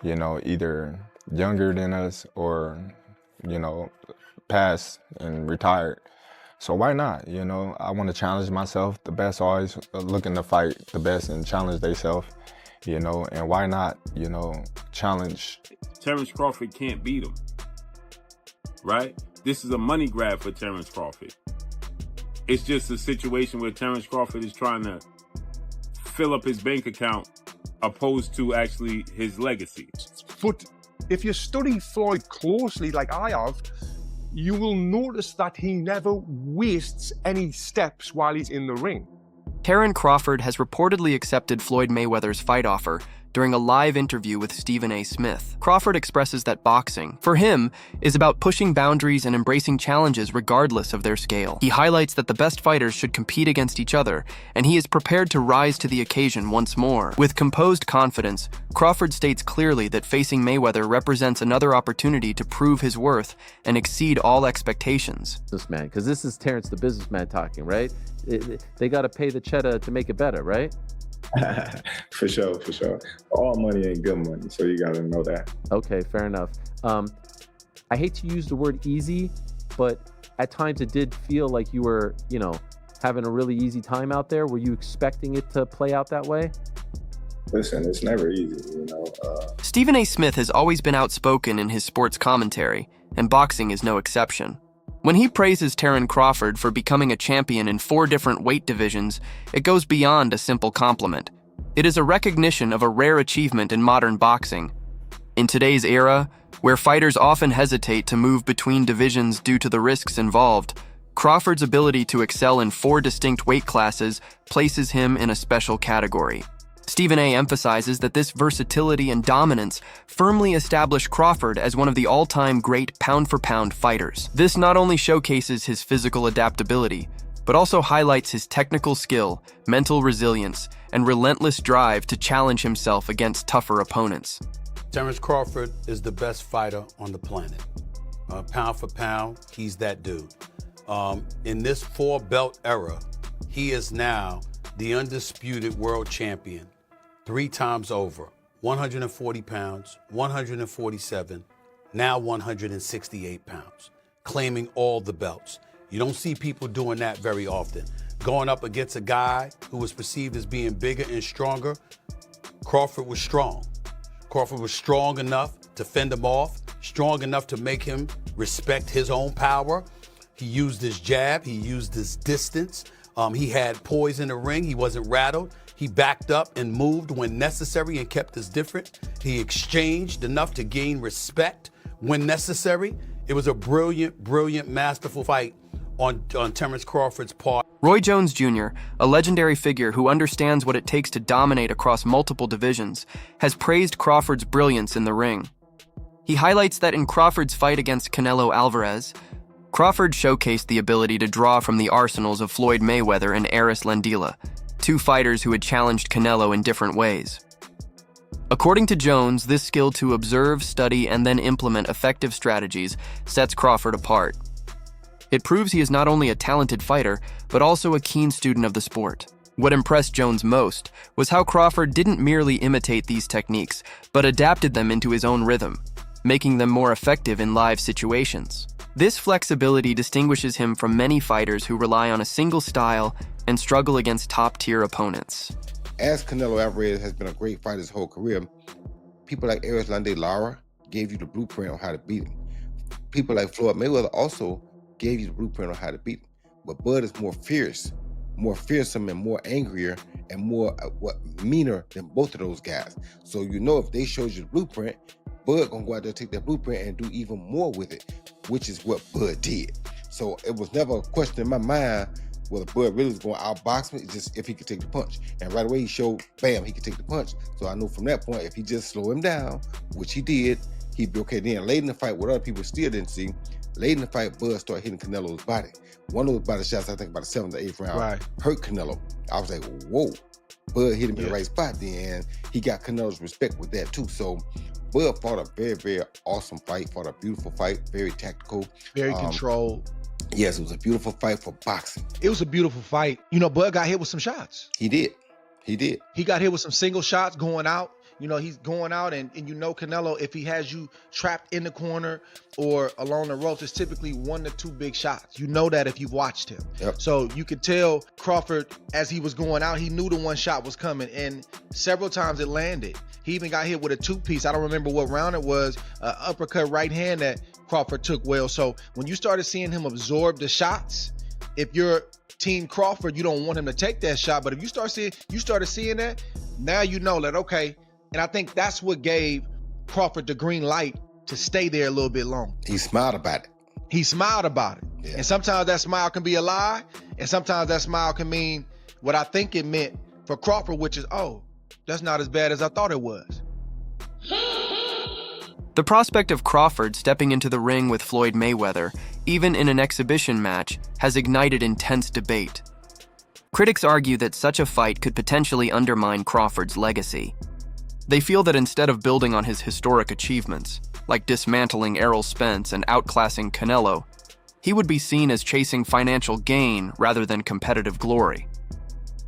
you know, either younger than us or, you know, passed and retired. So why not? You know, I want to challenge myself. The best always looking to fight the best and challenge themselves, you know, and why not, you know, challenge. Terence Crawford can't beat him, right? This is a money grab for Terence Crawford. It's just a situation where Terence Crawford is trying to fill up his bank account opposed to actually his legacy. But if you study Floyd closely, like I have, you will notice that he never wastes any steps while he's in the ring. Terence Crawford has reportedly accepted Floyd Mayweather's fight offer during a live interview with Stephen A. Smith. Crawford expresses that boxing, for him, is about pushing boundaries and embracing challenges regardless of their scale. He highlights that the best fighters should compete against each other, and he is prepared to rise to the occasion once more. With composed confidence, Crawford states clearly that facing Mayweather represents another opportunity to prove his worth and exceed all expectations. Businessman, because this is Terrence the businessman talking, right? They got to pay the cheddar to make it better, right? For sure, for sure. All money ain't good money, so you gotta know that. Okay, fair enough. I hate to use the word easy, but at times it did feel like you were, you know, having a really easy time out there. Were you expecting it to play out that way? Listen, it's never easy, you know. Stephen A. Smith has always been outspoken in his sports commentary, and boxing is no exception. When he praises Terence Crawford for becoming a champion in 4 different weight divisions, it goes beyond a simple compliment. It is a recognition of a rare achievement in modern boxing. In today's era, where fighters often hesitate to move between divisions due to the risks involved, Crawford's ability to excel in 4 distinct weight classes places him in a special category. Stephen A. emphasizes that this versatility and dominance firmly establish Crawford as one of the all-time great pound-for-pound fighters. This not only showcases his physical adaptability, but also highlights his technical skill, mental resilience, and relentless drive to challenge himself against tougher opponents. Terence Crawford is the best fighter on the planet. Pound for pound, he's that dude. In this 4-belt era, he is now the undisputed world champion. 3 times over, 140 pounds, 147, now 168 pounds, claiming all the belts. You don't see people doing that very often. Going up against a guy who was perceived as being bigger and stronger, Crawford was strong. Crawford was strong enough to fend him off, strong enough to make him respect his own power. He used his jab, he used his distance. He had poise in the ring, he wasn't rattled. He backed up and moved when necessary and kept us different. He exchanged enough to gain respect when necessary. It was a brilliant, brilliant, masterful fight on Terence Crawford's part. Roy Jones Jr., a legendary figure who understands what it takes to dominate across multiple divisions, has praised Crawford's brilliance in the ring. He highlights that in Crawford's fight against Canelo Alvarez, Crawford showcased the ability to draw from the arsenals of Floyd Mayweather and Eris Landila, 2 fighters who had challenged Canelo in different ways. According to Jones, this skill to observe, study, and then implement effective strategies sets Crawford apart. It proves he is not only a talented fighter, but also a keen student of the sport. What impressed Jones most was how Crawford didn't merely imitate these techniques, but adapted them into his own rhythm, making them more effective in live situations. This flexibility distinguishes him from many fighters who rely on a single style and struggle against top-tier opponents. As Canelo Alvarez has been a great fighter his whole career, people like Eris Landila gave you the blueprint on how to beat him. People like Floyd Mayweather also gave you the blueprint on how to beat him. But Bud is more fierce, more fearsome, and more angrier, and more meaner than both of those guys. So you know if they showed you the blueprint, Bud gonna go out there, take that blueprint, and do even more with it, which is what Bud did. So it was never a question in my mind whether Bud really was going to outbox me, just if he could take the punch. And right away he showed, bam, he could take the punch. So I knew from that point, if he just slow him down, which he did, he'd be okay. Then late in the fight, what other people still didn't see, late in the fight, Bud started hitting Canelo's body. One of those body shots, I think about the 7th or 8th round, hurt Canelo. I was like, whoa. Bud hit him in the right spot then. He got Canelo's respect with that too. So Bud fought a very, very awesome fight, fought a beautiful fight, very tactical. Very controlled. Yes, it was a beautiful fight for boxing. It was a beautiful fight. You know, Bud got hit with some shots. He did. He did. He got hit with some single shots going out. You know, he's going out and you know Canelo, if he has you trapped in the corner or along the ropes, it's typically 1 to 2 big shots. You know that if you've watched him. Yep. So you could tell Crawford, as he was going out, he knew the one shot was coming, and several times it landed. He even got hit with a 2-piece. I don't remember what round it was, uppercut right hand that Crawford took well. So when you started seeing him absorb the shots, if you're Team Crawford, you don't want him to take that shot. But if you started seeing that, now you know that, okay. And I think that's what gave Crawford the green light to stay there a little bit longer. He smiled about it. He smiled about it. Yeah. And sometimes that smile can be a lie. And sometimes that smile can mean what I think it meant for Crawford, which is, oh, that's not as bad as I thought it was. The prospect of Crawford stepping into the ring with Floyd Mayweather, even in an exhibition match, has ignited intense debate. Critics argue that such a fight could potentially undermine Crawford's legacy. They feel that instead of building on his historic achievements, like dismantling Errol Spence and outclassing Canelo, he would be seen as chasing financial gain rather than competitive glory.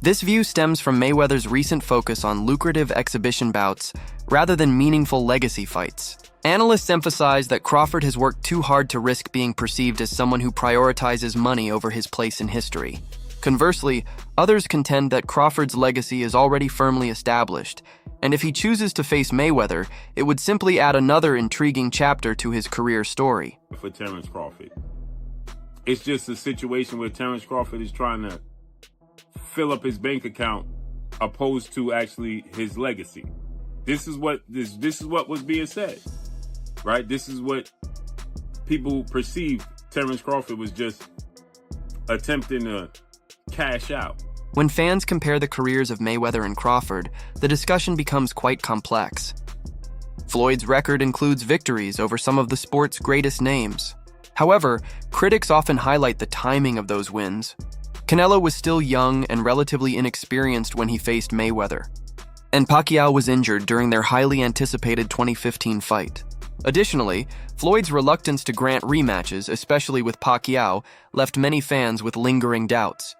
This view stems from Mayweather's recent focus on lucrative exhibition bouts rather than meaningful legacy fights. Analysts emphasize that Crawford has worked too hard to risk being perceived as someone who prioritizes money over his place in history. Conversely, others contend that Crawford's legacy is already firmly established, and if he chooses to face Mayweather, it would simply add another intriguing chapter to his career story. For Terence Crawford, it's just a situation where Terence Crawford is trying to fill up his bank account opposed to actually his legacy. This is what was being said, right? This is what people perceived. Terence Crawford was just attempting to cash out. When fans compare the careers of Mayweather and Crawford, the discussion becomes quite complex. Floyd's record includes victories over some of the sport's greatest names. However, critics often highlight the timing of those wins. Canelo was still young and relatively inexperienced when he faced Mayweather, and Pacquiao was injured during their highly anticipated 2015 fight. Additionally, Floyd's reluctance to grant rematches, especially with Pacquiao, left many fans with lingering doubts.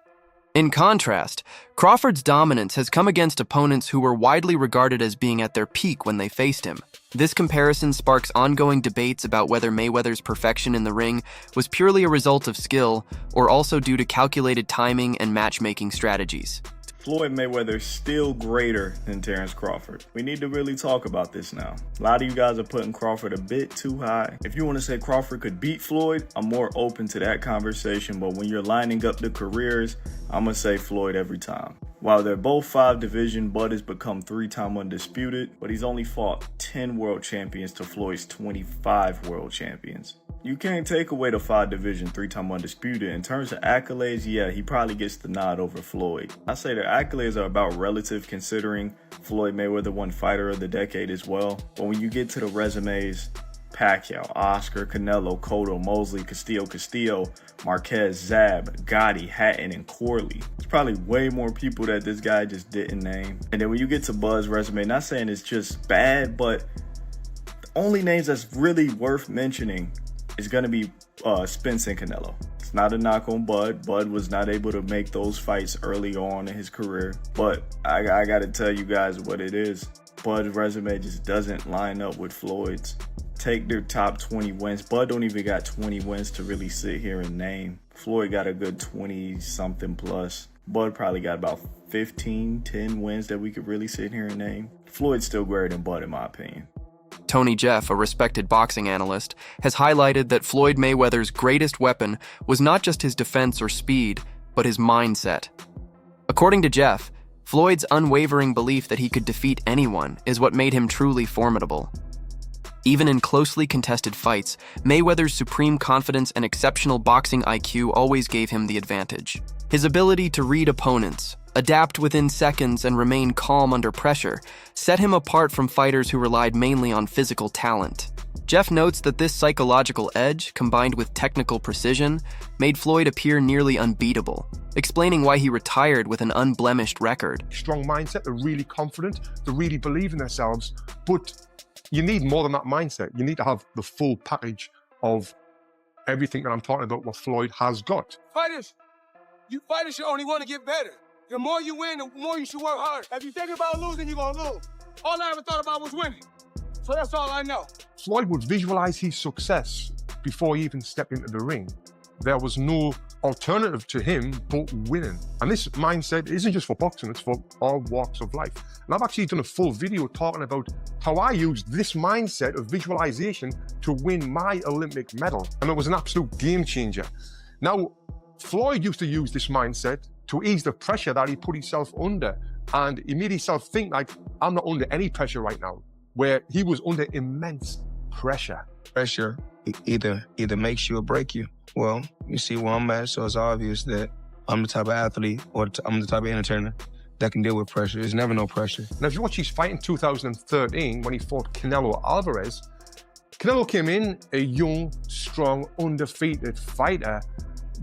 In contrast, Crawford's dominance has come against opponents who were widely regarded as being at their peak when they faced him. This comparison sparks ongoing debates about whether Mayweather's perfection in the ring was purely a result of skill or also due to calculated timing and matchmaking strategies. Floyd Mayweather is still greater than Terence Crawford. We need to really talk about this now. A lot of you guys are putting Crawford a bit too high. If you want to say Crawford could beat Floyd, I'm more open to that conversation, but when you're lining up the careers, I'm going to say Floyd every time. While they're both 5 division, Bud has become 3-time undisputed, but he's only fought 10 world champions to Floyd's 25 world champions. You can't take away the 5 division, 3-time undisputed. In terms of accolades, yeah, he probably gets the nod over Floyd. I say their accolades are about relative, considering Floyd Mayweather won Fighter of the Decade as well. But when you get to the resumes, Pacquiao, Oscar, Canelo, Cotto, Mosley, Castillo, Marquez, Zab, Gotti, Hatton, and Corley. There's probably way more people that this guy just didn't name. And then when you get to Bud's resume, not saying it's just bad, but the only names that's really worth mentioning is going to be Spence and Canelo. It's not a knock on Bud. Bud was not able to make those fights early on in his career. But I got to tell you guys what it is. Bud's resume just doesn't line up with Floyd's. Take their top 20 wins. Bud don't even got 20 wins to really sit here and name. Floyd got a good 20-something plus. Bud probably got about 10 wins that we could really sit here and name. Floyd's still greater than Bud in my opinion. Tony Jeff, a respected boxing analyst, has highlighted that Floyd Mayweather's greatest weapon was not just his defense or speed, but his mindset. According to Jeff, Floyd's unwavering belief that he could defeat anyone is what made him truly formidable. Even in closely contested fights, Mayweather's supreme confidence and exceptional boxing IQ always gave him the advantage. His ability to read opponents, adapt within seconds, and remain calm under pressure set him apart from fighters who relied mainly on physical talent. Jeff notes that this psychological edge, combined with technical precision, made Floyd appear nearly unbeatable, explaining why he retired with an unblemished record. Strong mindset, they're really confident, they really believe in themselves, but you need more than that mindset. You need to have the full package of everything that I'm talking about, what Floyd has got. Fighters should only want to get better. The more you win, the more you should work hard. If you think about losing, you're going to lose. All I ever thought about was winning. So that's all I know. Floyd would visualize his success before he even stepped into the ring. There was no alternative to him but winning. And this mindset isn't just for boxing, it's for all walks of life. And I've actually done a full video talking about how I used this mindset of visualization to win my Olympic medal. And it was an absolute game changer. Now, Floyd used to use this mindset to ease the pressure that he put himself under. And he made himself think like, I'm not under any pressure right now, where he was under immense pressure. Pressure either makes you or break you. Well, you see where I'm at, so it's obvious that I'm the type of athlete or I'm the type of entertainer that can deal with pressure. There's never no pressure. Now, if you watch his fight in 2013 when he fought Canelo Alvarez, Canelo came in a young, strong, undefeated fighter,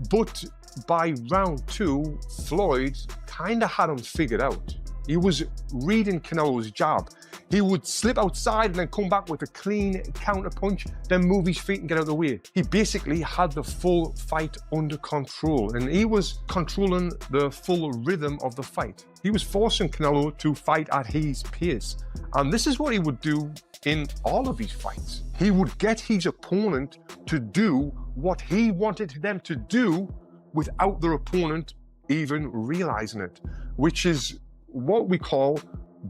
but by round 2, Floyd kind of had him figured out. He was reading Canelo's jab. He would slip outside and then come back with a clean counter punch, then move his feet and get out of the way. He basically had the full fight under control, and he was controlling the full rhythm of the fight. He was forcing Canelo to fight at his pace. And this is what he would do in all of his fights. He would get his opponent to do what he wanted them to do without their opponent even realizing it, which is what we call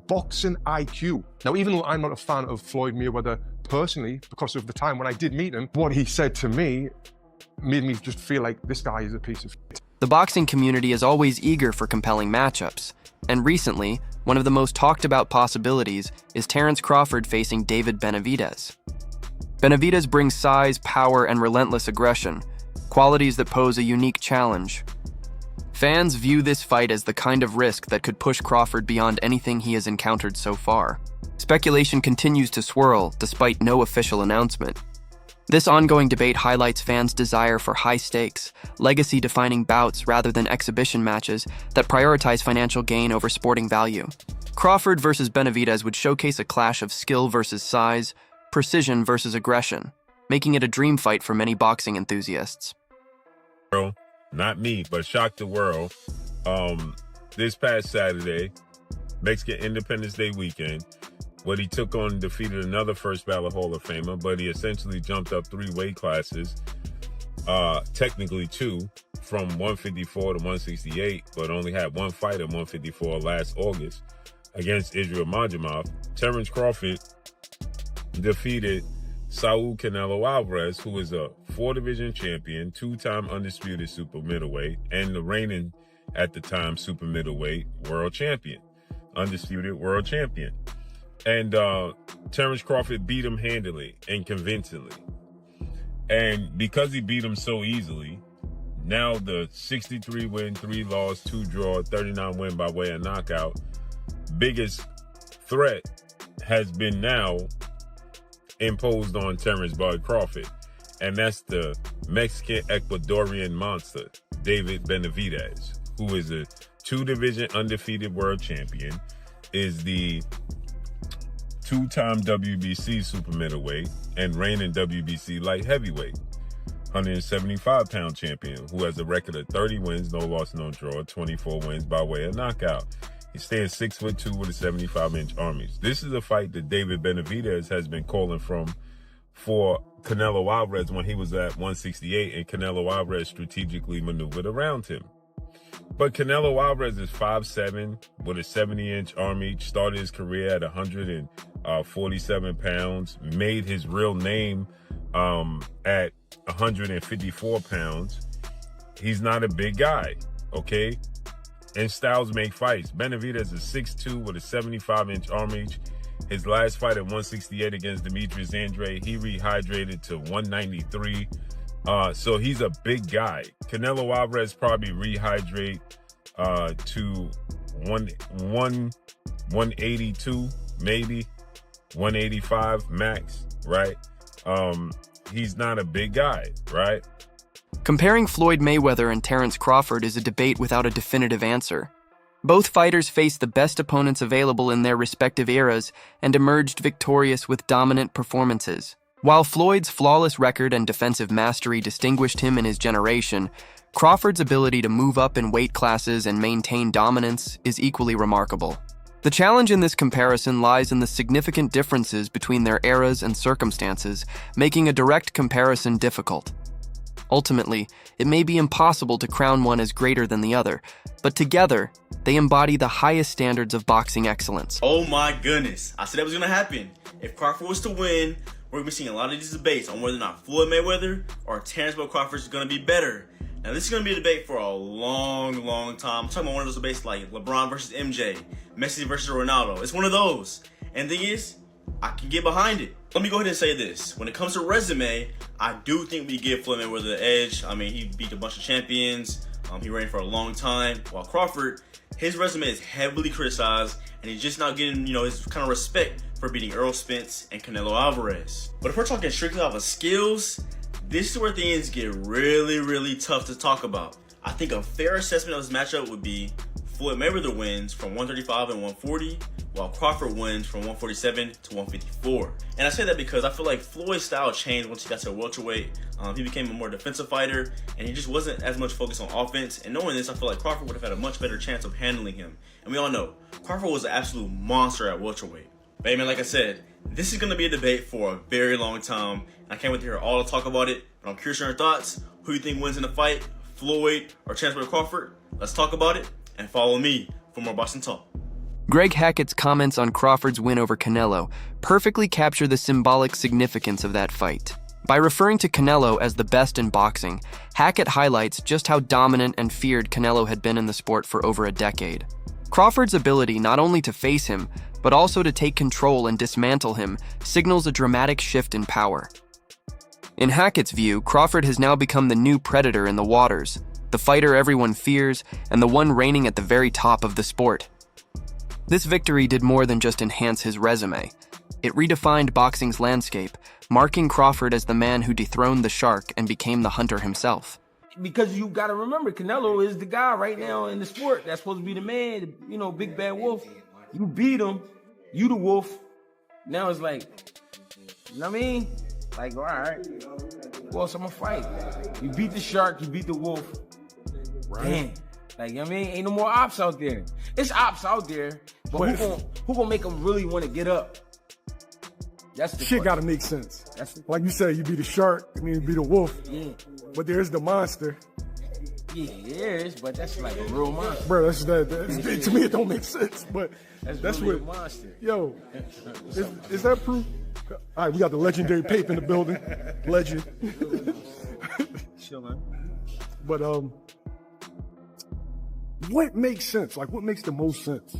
boxing IQ. Now, even though I'm not a fan of Floyd Mayweather personally, because of the time when I did meet him, what he said to me made me just feel like this guy is a piece of shit. The boxing community is always eager for compelling matchups, and recently, one of the most talked about possibilities is Terence Crawford facing David Benavidez. Benavidez brings size, power, and relentless aggression, qualities that pose a unique challenge. Fans view this fight as the kind of risk that could push Crawford beyond anything he has encountered so far. Speculation continues to swirl despite no official announcement. This ongoing debate highlights fans' desire for high stakes, legacy-defining bouts rather than exhibition matches that prioritize financial gain over sporting value. Crawford versus Benavidez would showcase a clash of skill versus size, precision versus aggression, making it a dream fight for many boxing enthusiasts. Not me, but shocked the world. This past Saturday, Mexican Independence Day weekend, what he took on defeated another first ballot Hall of Famer, but he essentially jumped up 3 weight classes, technically 2, from 154 to 168, but only had one fight at 154 last August against Israel Majimov. Terence Crawford defeated Saul Canelo Alvarez, who is a 4-division champion, 2-time undisputed super middleweight, and the reigning, at the time, super middleweight world champion, undisputed world champion. And Terence Crawford beat him handily and convincingly. And because he beat him so easily, now the 63 win, 3 loss, 2 draw, 39 win by way of knockout, biggest threat has been now imposed on Terence Bud Crawford. And that's the Mexican Ecuadorian monster, David Benavidez, who is a 2-division undefeated world champion, is the 2-time WBC super middleweight and reigning WBC light heavyweight, 175-pound champion, who has a record of 30 wins, no loss, no draw, 24 wins by way of knockout. He stands 6'2" with a 75-inch arm. This is a fight that David Benavidez has been calling for Canelo Alvarez when he was at 168, and Canelo Alvarez strategically maneuvered around him. But Canelo Alvarez is 5'7" with a 70-inch arm reach, started his career at 147 pounds, made his real name at 154 pounds. He's not a big guy, okay? And styles make fights. Benavidez is 6'2" with a 75-inch arm reach. His last fight at 168 against Demetrius Andrade, he rehydrated to 193. So he's a big guy. Canelo Alvarez probably rehydrate to 182, maybe 185 max, right? He's not a big guy, right? Comparing Floyd Mayweather and Terence Crawford is a debate without a definitive answer. Both fighters faced the best opponents available in their respective eras and emerged victorious with dominant performances. While Floyd's flawless record and defensive mastery distinguished him in his generation, Crawford's ability to move up in weight classes and maintain dominance is equally remarkable. The challenge in this comparison lies in the significant differences between their eras and circumstances, making a direct comparison difficult. Ultimately, it may be impossible to crown one as greater than the other, but together, they embody the highest standards of boxing excellence. Oh my goodness, I said that was gonna happen. If Crawford was to win, we're gonna be seeing a lot of these debates on whether or not Floyd Mayweather or Terence Crawford is gonna be better. Now this is gonna be a debate for a long, long time. I'm talking about one of those debates like LeBron versus MJ, Messi versus Ronaldo. It's one of those. And the thing is, I can get behind it. Let me go ahead and say this. When it comes to resume, I do think we give Floyd Mayweather the edge. I mean, he beat a bunch of champions. He reigned for a long time. While Crawford, his resume is heavily criticized, and he's just not getting, his kind of respect for beating Errol Spence and Canelo Alvarez. But if we're talking strictly off of skills, this is where things get really, really tough to talk about. I think a fair assessment of this matchup would be Floyd Mayweather wins from 135 and 140, while Crawford wins from 147 to 154. And I say that because I feel like Floyd's style changed once he got to welterweight. He became a more defensive fighter, and he just wasn't as much focused on offense. And knowing this, I feel like Crawford would have had a much better chance of handling him. And we all know, Crawford was an absolute monster at welterweight. But hey man, like I said, this is going to be a debate for a very long time. I can't wait to hear all the talk about it. But I'm curious on your thoughts. Who do you think wins in the fight? Floyd or Terence Crawford? Let's talk about it, and follow me for more boxing talk. Greg Hackett's comments on Crawford's win over Canelo perfectly capture the symbolic significance of that fight. By referring to Canelo as the best in boxing, Hackett highlights just how dominant and feared Canelo had been in the sport for over a decade. Crawford's ability not only to face him, but also to take control and dismantle him signals a dramatic shift in power. In Hackett's view, Crawford has now become the new predator in the waters, the fighter everyone fears, and the one reigning at the very top of the sport. This victory did more than just enhance his resume. It redefined boxing's landscape, marking Crawford as the man who dethroned the shark and became the hunter himself. Because you got to remember, Canelo is the guy right now in the sport that's supposed to be the man, big bad wolf. You beat him, you the wolf. Now it's like, you know what I mean? Like, all right, who else I'm gonna fight? You beat the shark, you beat the wolf. Right. Damn. Like, you know what I mean? Ain't no more ops out there. It's ops out there, but who gonna make them really want to get up? That's the shit gotta make sense. Like you said, you beat a shark, and then you beat a wolf. Yeah. But there's the monster. Yeah, there is, but that's like a real monster. Bro, that's to me it don't make sense. But that's really what a monster. Yo, is that proof? All right, we got the legendary Pape in the building. Legend. Chill, man. But what makes sense? Like, what makes the most sense?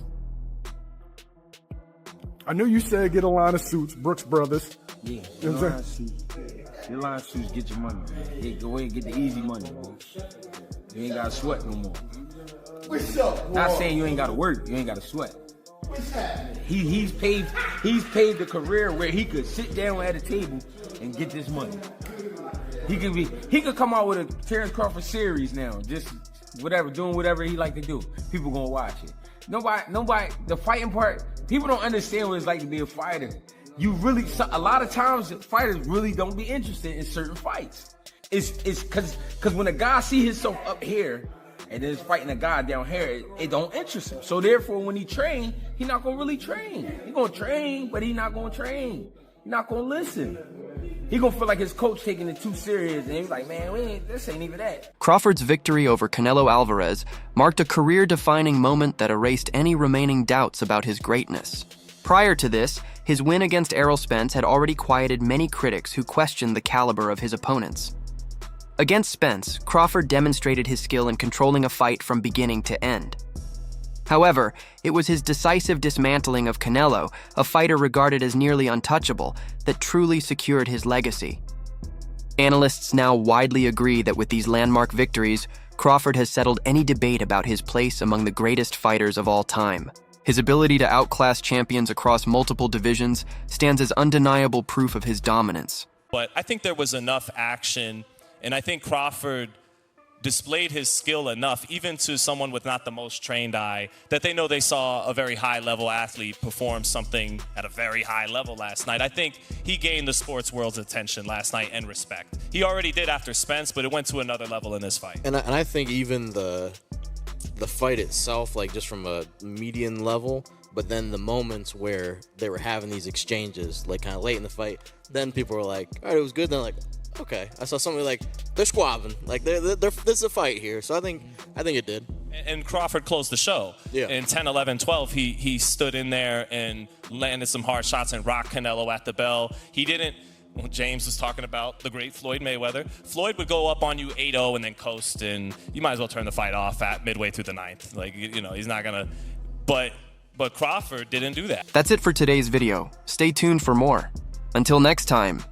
I know you said get a line of suits, Brooks Brothers. Yeah, get a line of suits. Get a line of suits, get your money, man. Yeah, go ahead and get the easy money, man. You ain't gotta sweat no more. What's up, boy? Not saying you ain't gotta work, you ain't gotta sweat. He's paved the career where he could sit down at a table and get this money. He could come out with a Terence Crawford series now, just doing whatever he like to do. People gonna watch it. Nobody, the fighting part, people don't understand what it's like to be a fighter. A lot of times fighters really don't be interested in certain fights. It's cause when a guy see himself up here and then fighting a guy down here, it don't interest him. So therefore, when he train, he not gonna really train. He gonna train, but he not gonna train. He not gonna listen. He gonna feel like his coach taking it too serious, and he's like, man, this ain't even that. Crawford's victory over Canelo Alvarez marked a career-defining moment that erased any remaining doubts about his greatness. Prior to this, his win against Errol Spence had already quieted many critics who questioned the caliber of his opponents. Against Spence, Crawford demonstrated his skill in controlling a fight from beginning to end. However, it was his decisive dismantling of Canelo, a fighter regarded as nearly untouchable, that truly secured his legacy. Analysts now widely agree that with these landmark victories, Crawford has settled any debate about his place among the greatest fighters of all time. His ability to outclass champions across multiple divisions stands as undeniable proof of his dominance. But I think there was enough action, and I think Crawford displayed his skill enough, even to someone with not the most trained eye, that they know they saw a very high-level athlete perform something at a very high level last night. I think he gained the sports world's attention last night and respect. He already did after Spence, but it went to another level in this fight. And I think even the fight itself, like just from a median level, But then the moments where they were having these exchanges, like kind of late in the fight, then people were like, all right, it was good. Then like, okay, I saw somebody like, they're squabbing. Like, this is a fight here. So I think it did. And Crawford closed the show. Yeah. In 10, 11, 12, he stood in there and landed some hard shots and rocked Canelo at the bell. He didn't. Well, James was talking about the great Floyd Mayweather. Floyd would go up on you 8-0 and then coast, and you might as well turn the fight off at midway through the ninth. Like, you know, he's not gonna. But Crawford didn't do that. That's it for today's video. Stay tuned for more. Until next time,